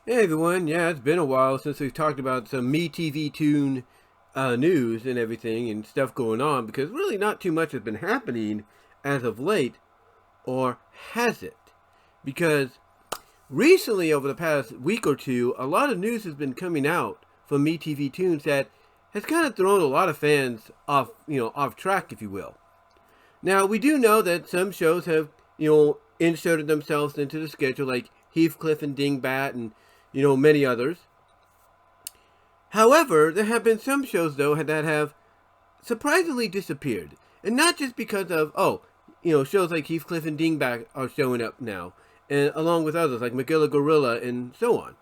Hey everyone, yeah, it's been a while since we've talked about some MeTV Toon news and everything and stuff going on because really not too much has been happening as of late, or has it? Because recently, over the past week or two, a lot of news has been coming out from MeTV Tunes that has kind of thrown a lot of fans off track, if you will. Now, we do know that some shows have, inserted themselves into the schedule, like Heathcliff and Dingbat and, many others. However, there have been some shows, though, that have surprisingly disappeared. And not just because of, shows like Heathcliff and Dingbat are showing up now, and along with others like Magilla Gorilla and so on.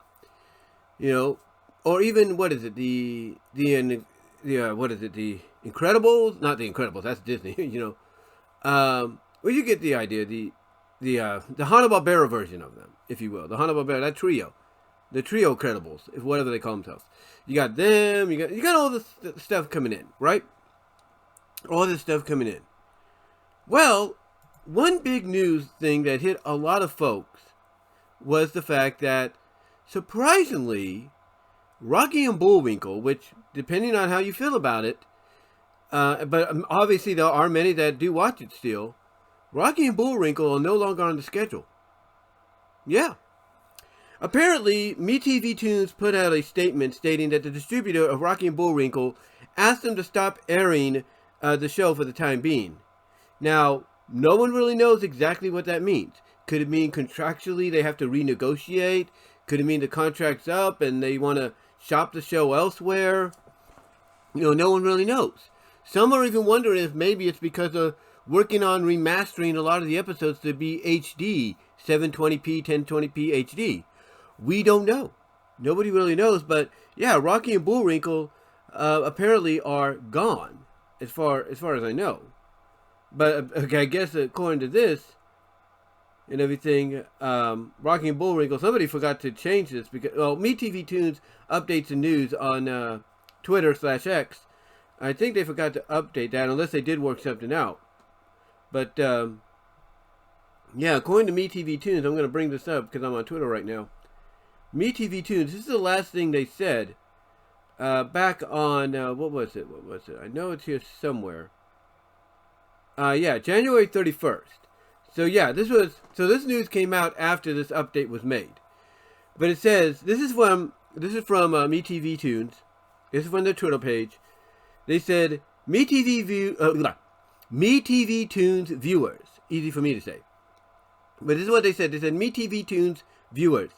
Or even, what is it, the Incredibles? Not the Incredibles, that's Disney, well, you get the idea, the Hanna-Barbera version of them, if you will. The Hanna-Barbera, that trio. The trio Credibles, if whatever they call themselves. You got them, you got all this stuff coming in, right? All this stuff coming in. Well, one big news thing that hit a lot of folks was the fact that, surprisingly, Rocky and Bullwinkle, which, depending on how you feel about it, but obviously there are many that do watch it still, Rocky and Bullwinkle are no longer on the schedule. Yeah. Apparently, MeTV Tunes put out a statement stating that the distributor of Rocky and Bullwinkle asked them to stop airing the show for the time being. Now, no one really knows exactly what that means. Could it mean contractually they have to renegotiate? Could it mean the contract's up and they want to shop the show elsewhere? No one really knows. Some are even wondering if maybe it's because of working on remastering a lot of the episodes to be HD, 720p, 1020p HD. We don't know. Nobody really knows, but yeah, Rocky and Bullwinkle apparently are gone, as far as I know. But okay, I guess according to this and everything, Rocky and Bullwinkle, somebody forgot to change this because MeTV Tunes updates the news on Twitter/X. I think they forgot to update that unless they did work something out. But yeah, according to MeTV Tunes, I'm going to bring this up because I'm on Twitter right now. MeTV Tunes, this is the last thing they said back on, what was it? I know it's here somewhere. Yeah, January 31st. So yeah, this news came out after this update was made. But it says, this is from MeTV Tunes. This is from their Twitter page. They said, MeTV Tunes viewers. Easy for me to say. But this is what they said. They said, MeTV Tunes viewers.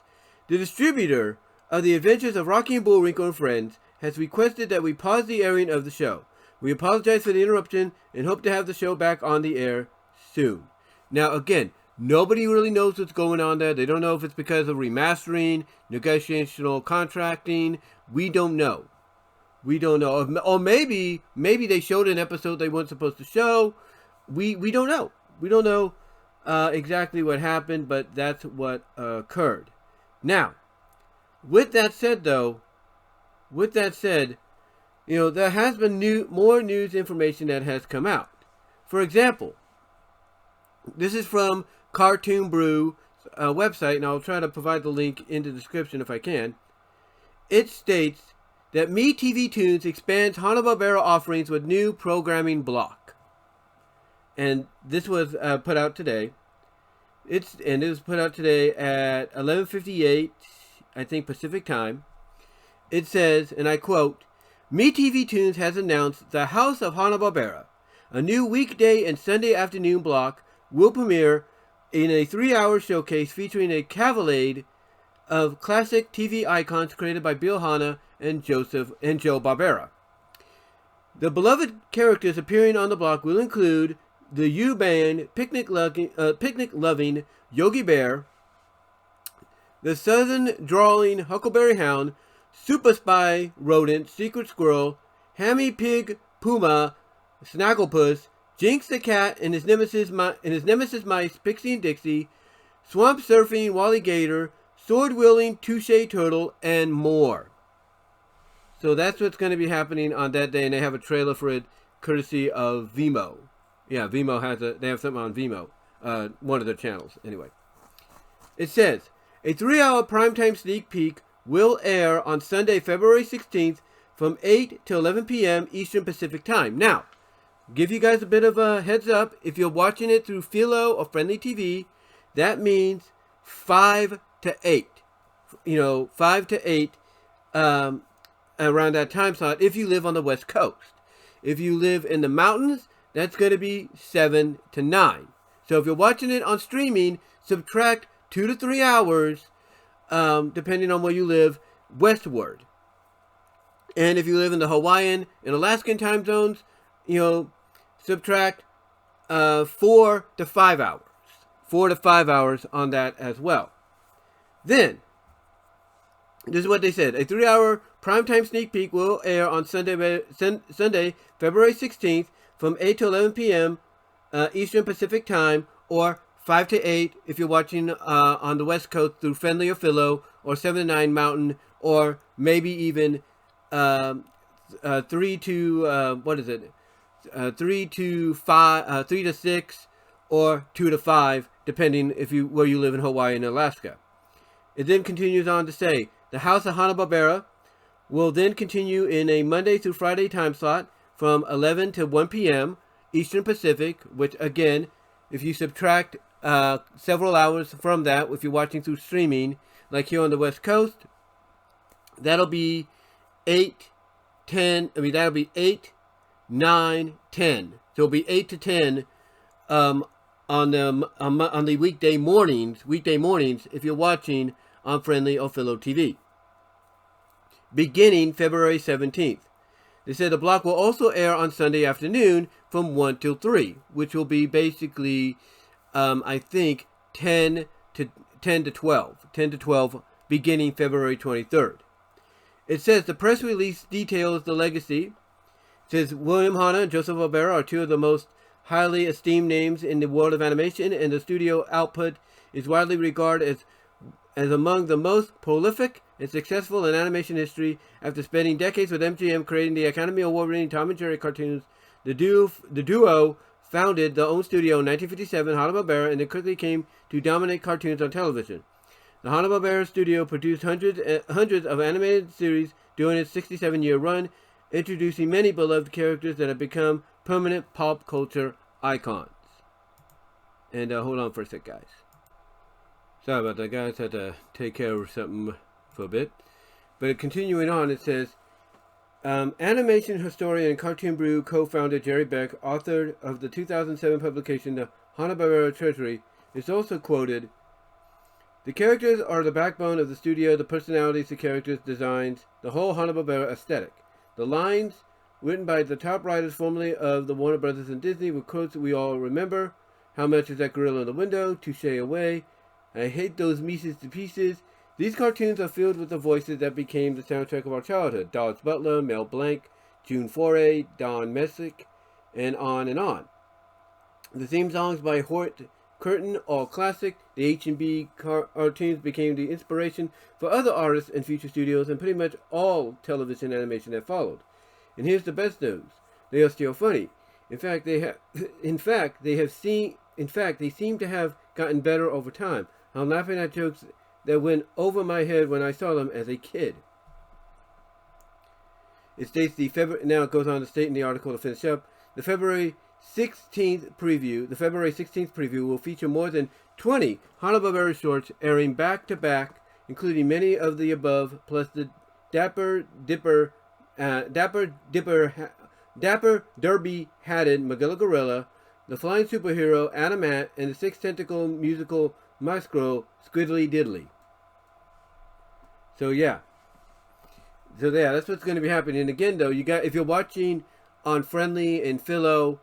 The distributor of The Adventures of Rocky and Bullwinkle and Friends has requested that we pause the airing of the show. We apologize for the interruption and hope to have the show back on the air soon. Now, again, nobody really knows what's going on there. They don't know if it's because of remastering, negotiational contracting. We don't know. Or maybe they showed an episode they weren't supposed to show. We don't know. We don't know exactly what happened, but that's what occurred. Now, with that said, there has been more news information that has come out. For example, this is from Cartoon Brew website, and I'll try to provide the link in the description if I can. It states that MeTV Tunes expands Hanna-Barbera offerings with new programming block. And this was put out today. It was put out today at 11:58, I think, Pacific time. It says, and I quote, MeTV Tunes has announced the House of Hanna-Barbera. A new weekday and Sunday afternoon block will premiere in a 3-hour showcase featuring a cavalcade of classic TV icons created by Bill Hanna and Joe Barbera. The beloved characters appearing on the block will include the U-Band, picnic-loving Yogi Bear, the southern-drawling Huckleberry Hound, Super Spy Rodent, Secret Squirrel, Hammy Pig Puma, Snagglepuss, Jinx the Cat and his nemesis mice, Pixie and Dixie, Swamp Surfing Wally Gator, Sword-wielding Touche Turtle, and more. So that's what's going to be happening on that day, and they have a trailer for it, courtesy of VENMO. Yeah, VENMO they have something on VENMO, one of their channels, anyway. It says, A 3-hour primetime sneak peek will air on Sunday, February 16th from 8 to 11 p.m. Eastern Pacific Time. Now, give you guys a bit of a heads up. If you're watching it through Philo or Friendly TV, that means 5 to 8. 5 to 8 around that time slot if you live on the West Coast. If you live in the mountains, that's going to be 7 to 9. So if you're watching it on streaming, subtract 2 to 3 hours, depending on where you live, westward. And if you live in the Hawaiian and Alaskan time zones, subtract 4 to 5 hours. 4 to 5 hours on that as well. Then, this is what they said. A 3-hour primetime sneak peek will air on Sunday, February 16th from 8 to 11 p.m. Eastern Pacific Time, or 5 to 8 if you're watching on the West Coast through Friendly or Philo, or 7 to 9 Mountain, or maybe even 3 to, 3 to 5, 3 to 6, or 2 to 5, depending where you live in Hawaii and Alaska. It then continues on to say, the House of Hanna-Barbera will then continue in a Monday through Friday time slot from 11 to 1 p.m. Eastern Pacific, which again, if you subtract several hours from that, if you're watching through streaming, like here on the West Coast, that'll be 8, 10, that'll be 8, 9, 10. So it'll be 8 to 10 on the weekday mornings if you're watching on Friendly or Philo TV. Beginning February 17th. They said the block will also air on Sunday afternoon from 1 till 3, which will be basically, I think, 10 to 12, beginning February 23rd. It says the press release details the legacy. It says William Hanna and Joseph Barbera are two of the most highly esteemed names in the world of animation, and the studio output is widely regarded as among the most prolific and successful in animation history. After spending decades with MGM creating the Academy Award-winning Tom and Jerry cartoons, the duo founded their own studio in 1957, Hanna-Barbera, and then quickly came to dominate cartoons on television. The Hanna-Barbera studio produced hundreds of animated series during its 67-year run, introducing many beloved characters that have become permanent pop culture icons. And hold on for a sec, guys. Sorry about that, guys. Had to take care of something for a bit. But continuing on, it says, animation historian and Cartoon Brew co-founder Jerry Beck, author of the 2007 publication The Hanna-Barbera Treasury, is also quoted, "The characters are the backbone of the studio, the personalities, the characters, designs, the whole Hanna-Barbera aesthetic. The lines, written by the top writers formerly of the Warner Brothers and Disney, with quotes we all remember. How much is that gorilla in the window? Touche away. I hate those Mises to pieces. These cartoons are filled with the voices that became the soundtrack of our childhood. Dodge Butler, Mel Blanc, June Foray, Don Messick, and on and on. The theme songs by Hort Curtin, all classic. The H&B cartoons became the inspiration for other artists and future studios, and pretty much all television animation that followed. And here's the best news: they are still funny. In fact, they seem to have gotten better over time. I'm laughing at jokes that went over my head when I saw them as a kid." It states now it goes on to state in the article to finish up, the February 16th preview will feature more than 20 Hanna-Barbera shorts airing back to back, including many of the above, plus the Dapper Derby-hatted Magilla Gorilla, the flying superhero Adamat, and the six-tentacle musical maestro Squiddly Diddly. So yeah, that's what's going to be happening. And again, though, if you're watching on Friendly and Philo,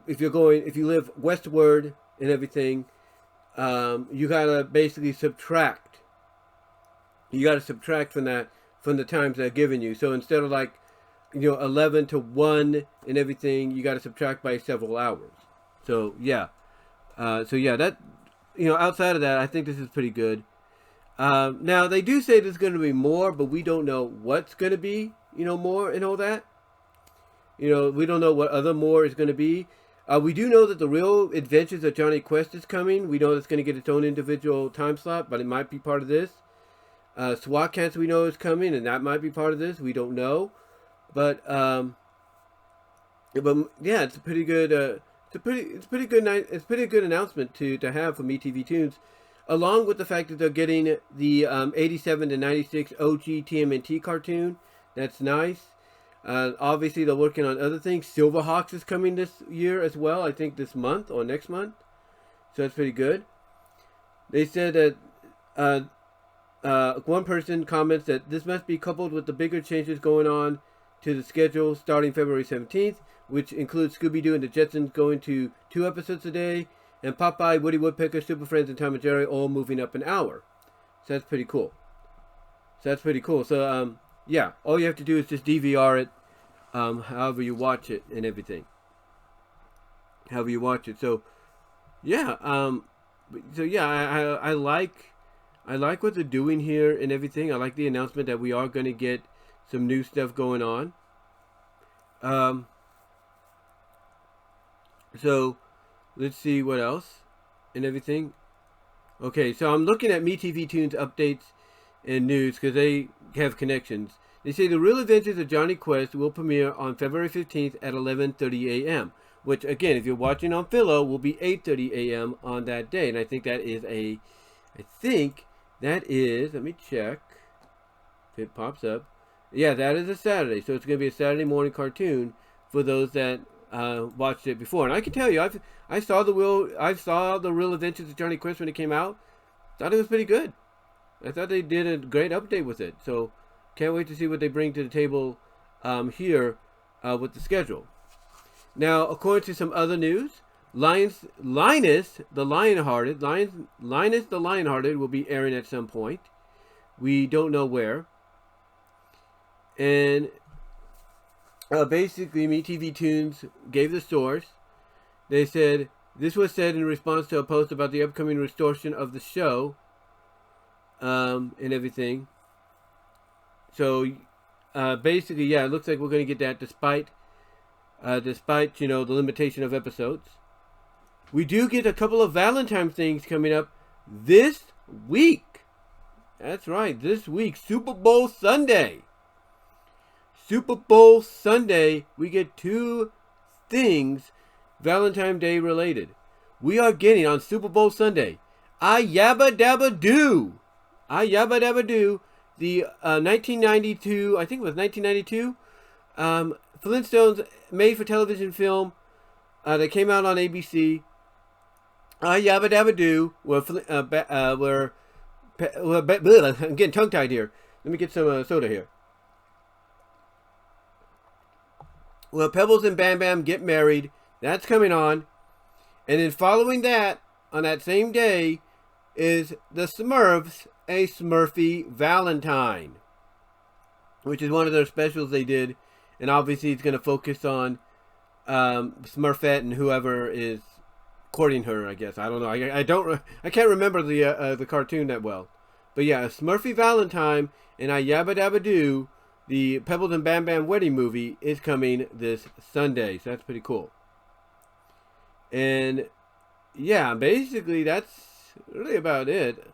if you live westward and everything, you gotta basically subtract. You gotta subtract from the times they're giving you. So instead of 11 to 1 and everything, you gotta subtract by several hours. So yeah, that, outside of that, I think this is pretty good. Now they do say there's going to be more, but we don't know what's going to be, more and all that. We don't know what other more is going to be. We do know that the Real Adventures of Johnny Quest is coming. We know it's going to get its own individual time slot, but it might be part of this. SWAT Cats we know is coming, and that might be part of this. We don't know, but yeah, it's a pretty good. It's pretty good announcement to have from MeTV Tunes, along with the fact that they're getting the 87 to 96 OG TMNT cartoon. That's nice. Obviously, they're working on other things. SilverHawks is coming this year as well. I think this month or next month. So that's pretty good. They said that one person comments that this must be coupled with the bigger changes going on to the schedule starting February 17th, which includes Scooby-Doo and the Jetsons going to 2 episodes a day, and Popeye, Woody Woodpecker, SuperFriends, and Tom and Jerry all moving up an hour. So that's pretty cool. So yeah, all you have to do is just DVR it, however you watch it and everything. So yeah, I like what they're doing here and everything. I like the announcement that we are going to get some new stuff going on. So let's see what else and everything. Okay, so I'm looking at MeTV Tunes updates and news because they have connections. They say The Real Adventures of Johnny Quest will premiere on February 15th at 11:30 a.m. Which, again, if you're watching on Philo, will be 8:30 a.m. on that day. And I think that is let me check if it pops up. Yeah, that is a Saturday. So it's going to be a Saturday morning cartoon for those that watched it before. And I can tell you, I saw the Real Adventures of Johnny Quest when it came out. Thought it was pretty good. I thought they did a great update with it. So can't wait to see what they bring to the table here with the schedule. Now, according to some other news, Linus the Lionhearted will be airing at some point. We don't know where. And basically, MeTV Tunes gave the source. They said, this was said in response to a post about the upcoming restoration of the show and everything. So, basically, yeah, it looks like we're going to get that despite the limitation of episodes. We do get a couple of Valentine things coming up this week. That's right, this week, Super Bowl Sunday. We get 2 things Valentine Day related. We are getting on Super Bowl Sunday, I Yabba Dabba Doo. The 1992, I think it was 1992, Flintstones made-for-television film that came out on ABC. I Yabba Dabba Doo, I'm getting tongue-tied here. Let me get some soda here. Well, Pebbles and Bam Bam get married. That's coming on. And then following that, on that same day, is the Smurfs, a Smurfy Valentine, which is one of their specials they did. And obviously it's going to focus on Smurfette and whoever is courting her, I guess. I don't know. I can't remember the cartoon that well. But yeah, a Smurfy Valentine and I Yabba Dabba Doo, the Pebbles and Bam Bam wedding movie, is coming this Sunday. So that's pretty cool. And yeah, basically that's really about it.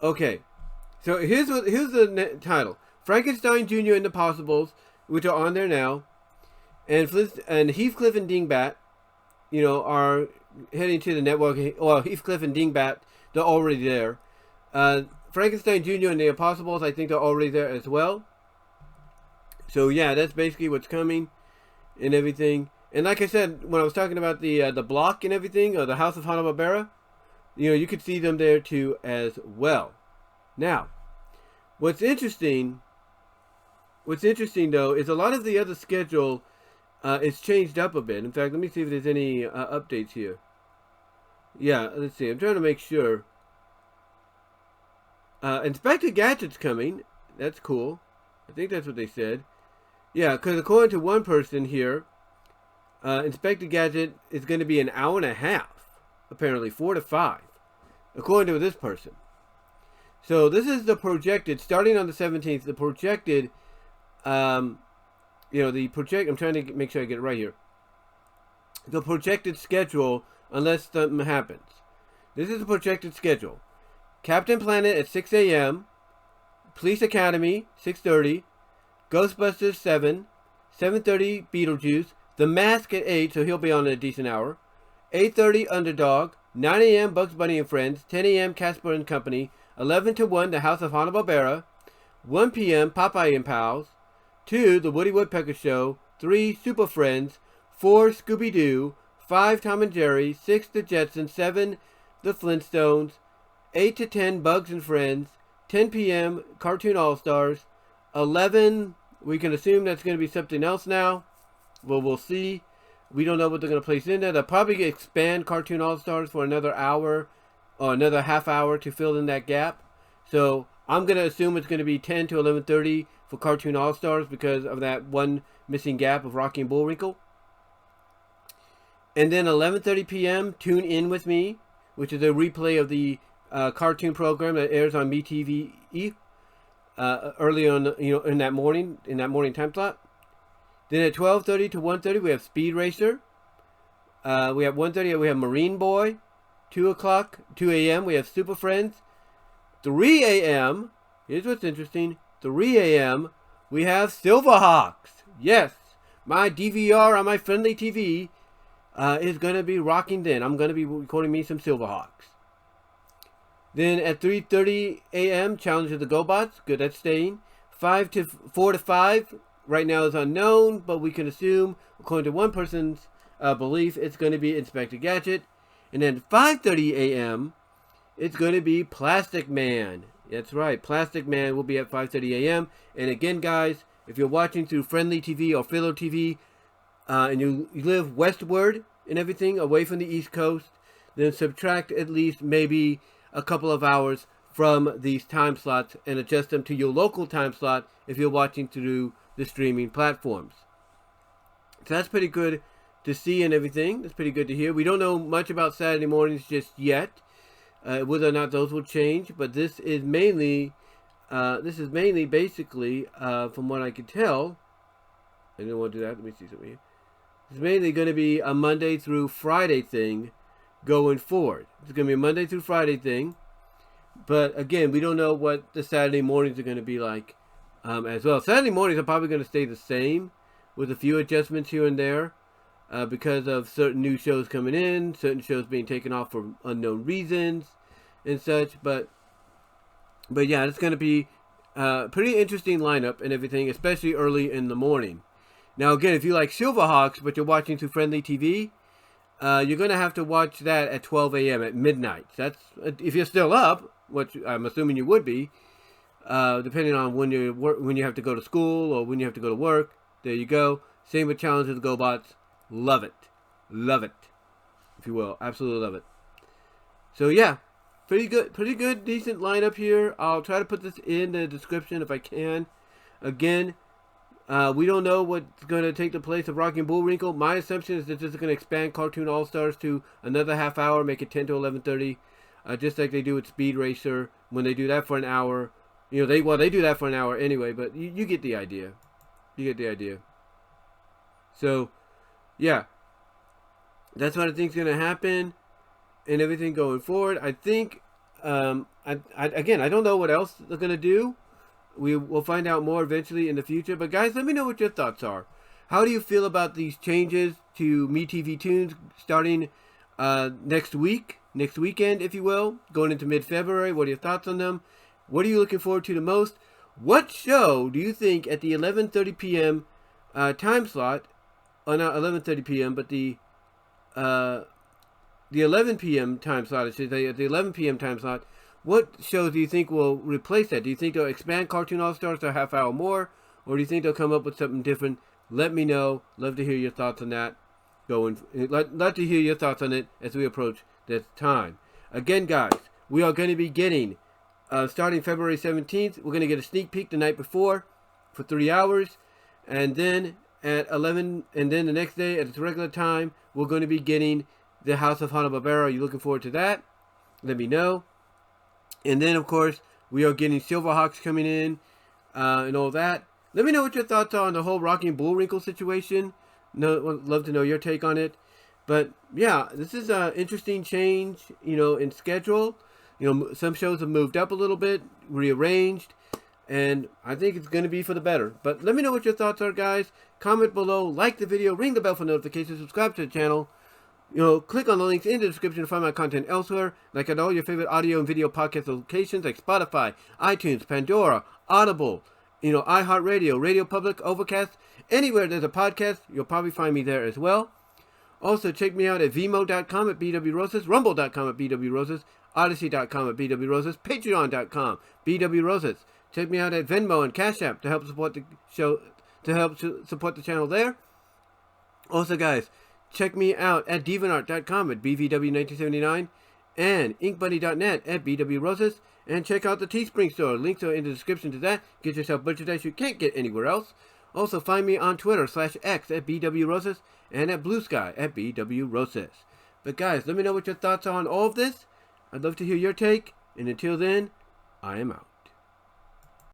Okay, so here's the title: Frankenstein Jr. and the Possibles, which are on there now, and Heathcliff and Dingbat, are heading to the network. Well, Heathcliff and Dingbat, they're already there. Frankenstein Jr. and the Impossibles, I think they're already there as well. So yeah, that's basically what's coming and everything. And like I said, when I was talking about the block and everything, or the House of Hanna-Barbera, you could see them there too as well. Now, what's interesting though is a lot of the other schedule is changed up a bit. In fact, let me see if there's any updates here. Yeah, let's see. I'm trying to make sure. Inspector Gadget's coming. That's cool. I think that's what they said. Yeah, because according to one person here, Inspector Gadget is going to be an hour and a half. Apparently, 4 to 5. According to this person. So this is the projected, starting on the 17th, the projected, I'm trying to make sure I get it right here. the projected schedule unless something happens. This is the projected schedule. Captain Planet at 6 a.m., Police Academy, 6:30, Ghostbusters, 7, 7:30, Beetlejuice, The Mask at 8, so he'll be on in a decent hour, 8:30, Underdog, 9 a.m., Bugs Bunny and Friends, 10 a.m., Casper and Company, 11 to 1, The House of Hanna-Barbera, 1 p.m., Popeye and Pals, 2, The Woody Woodpecker Show, 3, SuperFriends, 4, Scooby-Doo, 5, Tom and Jerry, 6, The Jetsons, 7, The Flintstones, 8 to 10, Bugs and Friends, 10 p.m., Cartoon All-Stars, 11, we can assume that's going to be something else now. Well, we'll see. We don't know what they're going to place in there. They'll probably expand Cartoon All-Stars for another hour or another half hour to fill in that gap. So I'm going to assume it's going to be 10 to 11:30 for Cartoon All-Stars because of that one missing gap of Rocky and Bullwinkle. And then 11:30 p.m., Toon In With Me, which is a replay of the cartoon program that airs on MeTV early on, in that morning time slot. Then at 12:30 to 1:30 we have Speed Racer. We have 1:30 we have Marine Boy. 2 a.m. we have Super Friends. 3 a.m. here's what's interesting. 3 a.m. we have SilverHawks. Yes, my DVR on my friendly TV is going to be rocking then. I'm going to be recording me some SilverHawks. Then at 3:30 a.m. Challenge of the Gobots. Good, that's staying. 4 to 5 right now is unknown, but we can assume, according to one person's belief, it's going to be Inspector Gadget. And then 5:30 a.m. it's going to be Plastic Man. That's right, Plastic Man will be at 5:30 a.m. And again, guys, if you're watching through Friendly TV or Philo TV, and you live westward and everything, away from the East Coast, then subtract at least maybe a couple of hours from these time slots and adjust them to your local time slot if you're watching through the streaming platforms. So that's pretty good to see and everything. That's pretty good to hear. We don't know much about Saturday mornings just yet, whether or not those will change, but this is mainly basically, from what I can tell, I didn't want to do that. Let me see something here. It's mainly going to be a Monday through Friday thing going forward. It's going to be a Monday through Friday thing. But again, we don't know what the Saturday mornings are going to be like as well. Saturday mornings are probably going to stay the same with a few adjustments here and there because of certain new shows coming in, certain shows being taken off for unknown reasons and such. But yeah, it's going to be a pretty interesting lineup and everything, especially early in the morning. Now, again, if you like SilverHawks, but you're watching through Friendly TV, you're going to have to watch that at 12 a.m. at midnight. That's if you're still up, which I'm assuming you would be, depending on when you have to go to school or when you have to go to work. There you go. Same with Challenge of the GoBots. Love it, if you will. Absolutely love it. So yeah, pretty good, decent lineup here. I'll try to put this in the description if I can. Again, we don't know what's going to take the place of Rocky and Bullwinkle. My assumption is that this is going to expand Cartoon All-Stars to another half hour, make it 10 to 11:30, just like they do with Speed Racer when they do that for an hour. They do that for an hour anyway, but you get the idea. You get the idea. So, yeah, that's what I think is going to happen and everything going forward. I think, again, I don't know what else they're going to do. We will find out more eventually in the future. But guys, let me know what your thoughts are. How do you feel about these changes to MeTV Tunes starting next weekend, if you will, going into mid-February? What are your thoughts on them? What are you looking forward to the most? What show do you think at the 11:30 p.m. Time slot, or not 11:30 p.m., but the 11 p.m. time slot, I should say, at the 11 p.m. time slot, what shows do you think will replace that? Do you think they'll expand Cartoon All-Stars to a half hour more? Or do you think they'll come up with something different? Let me know. Love to hear your thoughts on that. Love to hear your thoughts on it as we approach this time. Again, guys, we are going to be getting, starting February 17th, we're going to get a sneak peek the night before for 3 hours. And then at 11, and then the next day at its regular time, we're going to be getting the House of Hanna-Barbera. Are you looking forward to that? Let me know. And then, of course, we are getting SilverHawks coming in and all that. Let me know what your thoughts are on the whole Rocky and Bullwinkle situation. Love to know your take on it. But yeah, this is an interesting change, in schedule. Some shows have moved up a little bit, rearranged, and I think it's going to be for the better. But let me know what your thoughts are, guys. Comment below, like the video, ring the bell for notifications, subscribe to the channel. Click on the links in the description to find my content elsewhere, like at all your favorite audio and video podcast locations like Spotify, iTunes, Pandora, Audible, iHeartRadio, Radio Public, Overcast. Anywhere there's a podcast, you'll probably find me there as well. Also, check me out at VENMO.com at BWRoses, Rumble.com at BWRoses, Odyssey.com at BWRoses, Patreon.com, BWRoses. Check me out at Venmo and Cash App to help support the show, support the channel there. Also, guys, check me out at DeviantArt.com at BVW1979 and InkBuddy.net at BWRoses. And check out the Teespring store. Links are in the description to that. Get yourself merchandise you can't get anywhere else. Also, find me on Twitter /X at BWRoses and at Blue Sky at BWRoses. But guys, let me know what your thoughts are on all of this. I'd love to hear your take. And until then, I am out.